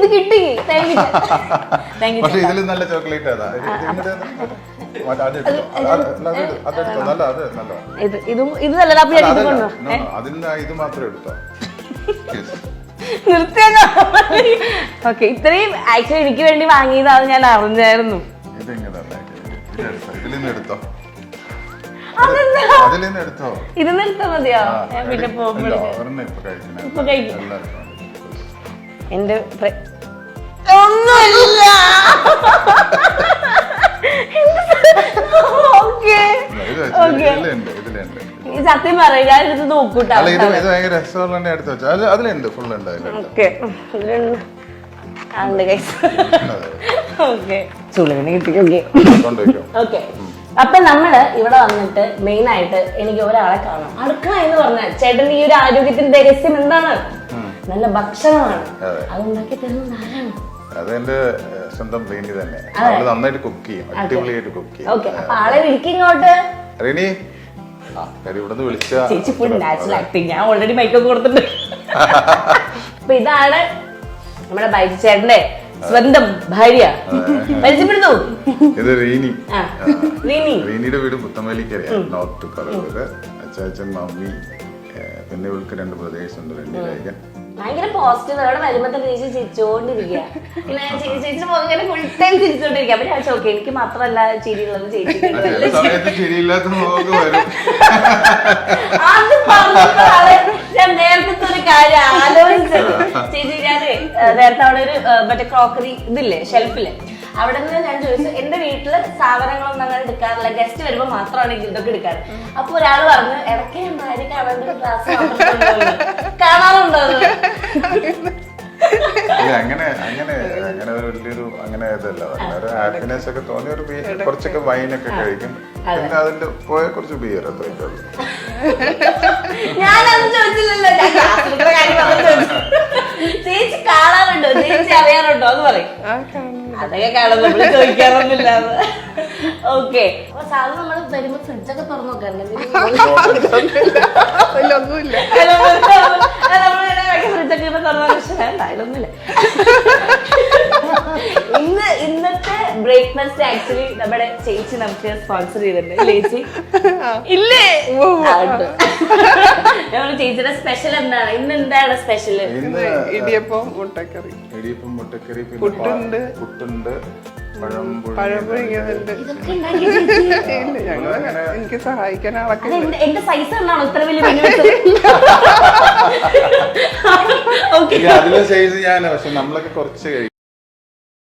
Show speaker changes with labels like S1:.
S1: ഇത് കിട്ടി.
S2: പക്ഷെ ഇതിലും നല്ല ചോക്ലേറ്റ് അതാ.
S1: ഇത് നല്ലതാ.
S2: അതിന് ഇത് മാത്രം എടുത്തോ.
S1: ഓക്കെ, ഇത്രയും ആക്ച്വലി എനിക്ക് വേണ്ടി വാങ്ങിയതാണ്, ഞാൻ അറിഞ്ഞായിരുന്നു.
S2: എടുത്തോ, എടുത്തോ.
S1: ഇത് നിർത്താ മതിയോ? ഞാൻ പിന്നെ പോകുമ്പോൾ ഇപ്പൊ കഴിക്കും. എന്റെ ഒന്നുമില്ല. സത്യം പറയാ, ഞാനെടുത്ത് നോക്കൂട്ടാ. അപ്പൊ നമ്മള് ഇവിടെ വന്നിട്ട് മെയിൻ ആയിട്ട് എനിക്ക് ഒരാളെ കാണാം. അടുക്കള എന്ന് പറഞ്ഞാൽ ചേട്ടന്റെ ഈ ഒരു ആരോഗ്യത്തിന്റെ രഹസ്യം എന്താണ്? നല്ല ഭക്ഷണമാണ്. അതുണ്ടാക്കി തരുന്നത് ആരാണ്?
S2: അതെന്റെ സ്വന്തം റീനി തന്നെ. നന്നായിട്ട് കുക്ക് ചെയ്യും, അടിപൊളിയായിട്ട് കുക്ക് ചെയ്യും.
S1: അപ്പൊ ആളെ വിളിക്കിങ്ങോട്ട്.
S2: റീനി ഇവിടുന്ന് വിളിച്ച
S1: ചേച്ചി ഫുൾ നാച്ചുറൽ ആക്ടിങ്. ഞാൻ ഓൾറെഡി മൈക്കൊക്കെ കൊടുത്തിട്ടുണ്ട്. അപ്പൊ ഇതാണ് നമ്മുടെ ബൈജു ചേട്ടന്റെ സ്വന്തം ഭാര്യ. പരിചയപ്പെടുന്നു.
S2: ഇത് റീനി.
S1: റീനിയുടെ
S2: വീട് പുത്തമല്ലിക്കര, നോർത്ത് പറവൂര്. അച്ചാച്ചൻ, മമ്മി, പിന്നെ ഇവൾക്ക് 2 ബ്രദേഴ്സ് ഉണ്ട്, 2 രേഖൻ.
S1: ഭയങ്കര പോസിറ്റീവ്. അവിടെ വരുമ്പോ ചേച്ചി ചിരിച്ചോണ്ടിരിക്കുക. പിന്നെ ചേച്ചി ഇങ്ങനെ ഫുൾ ടൈം ചിരിച്ചോണ്ടിരിക്കുക. അപ്പൊ ഞാൻ ചോദിക്കാം, എനിക്ക് മാത്രമല്ല ചിരിയുള്ളത് ചേച്ചി. അത് പറഞ്ഞപ്പോഴാണ് ഞാൻ നേരത്തെ ഒരു കാര്യം ആലോചിച്ചത്. ചേച്ചി ഞാൻ നേരത്തെ അവിടെ ഒരു മറ്റേ ക്രോക്കറി ഇതില്ലേ, ഷെൽഫില്, അവിടെ നിന്ന് ഞാൻ ചോദിച്ചു, എന്റെ വീട്ടില് സാധനങ്ങളൊന്നും അങ്ങനെ എടുക്കാറില്ല, ഗസ്റ്റ് വരുമ്പോ മാത്രമാണ് ഇതൊക്കെ എടുക്കാറ്. അപ്പൊ ഒരാൾ പറഞ്ഞു, ഇടയ്ക്ക് എന്നാലും കാണാൻ ക്ലാസ് കാണാറുണ്ടോ?
S2: അങ്ങനെ വലിയൊരു അങ്ങനെ ഇതല്ല. ഒരു ഹാപ്പിനെസ് ഒക്കെ തോന്നിയ ഒരു കുറച്ചൊക്കെ വൈനൊക്കെ കഴിക്കും. പിന്നെ അതിന്റെ പോയ കുറച്ച് ബിയർ അത്രയൊക്കെ ഉള്ളു.
S1: ഞാനത് ചോദിച്ചില്ലല്ലോ. ചേച്ചി കാണാറുണ്ടോ, ചേച്ചി അറിയാറുണ്ടോ എന്ന് പറയും. അതൊക്കെ കാണും, നമ്മള് ചോദിക്കാറൊന്നുമില്ല. ഓക്കെ, അപ്പൊ സാധാരണ നമ്മള് വരുമ്പോ ഫ്രിഡ്ജൊക്കെ തുറന്നു നോക്കാറുണ്ട്. ഫ്രിഡ്ജൊക്കെ തുറന്നു അതിലൊന്നുമില്ല. ഇന്നത്തെ ബ്രേക്ക്ഫാസ്റ്റ് ആക്ച്വലി നമ്മുടെ ചേച്ചി നമുക്ക് സ്പോൺസർ ചെയ്തിട്ടുണ്ട്. ചേച്ചി ഇല്ലേ? നമ്മുടെ ചേച്ചിയുടെ സ്പെഷ്യൽ എന്താണ്? ഇന്ന് എന്താണ് സ്പെഷ്യല്?
S3: ഇടിയപ്പം മുട്ടക്കറി,
S2: പുട്ടുണ്ട്,
S3: പഴംപുഴുങ്ങിയതുണ്ട്. എനിക്ക് സഹായിക്കാൻ ആളൊക്കെ.
S1: എന്റെ സൈസ് എന്നാണോ ഇത്ര വലിയ?
S2: അതിലെ സൈസ് ഞാൻ, പക്ഷെ നമ്മളൊക്കെ കുറച്ച് കഴിക്കും.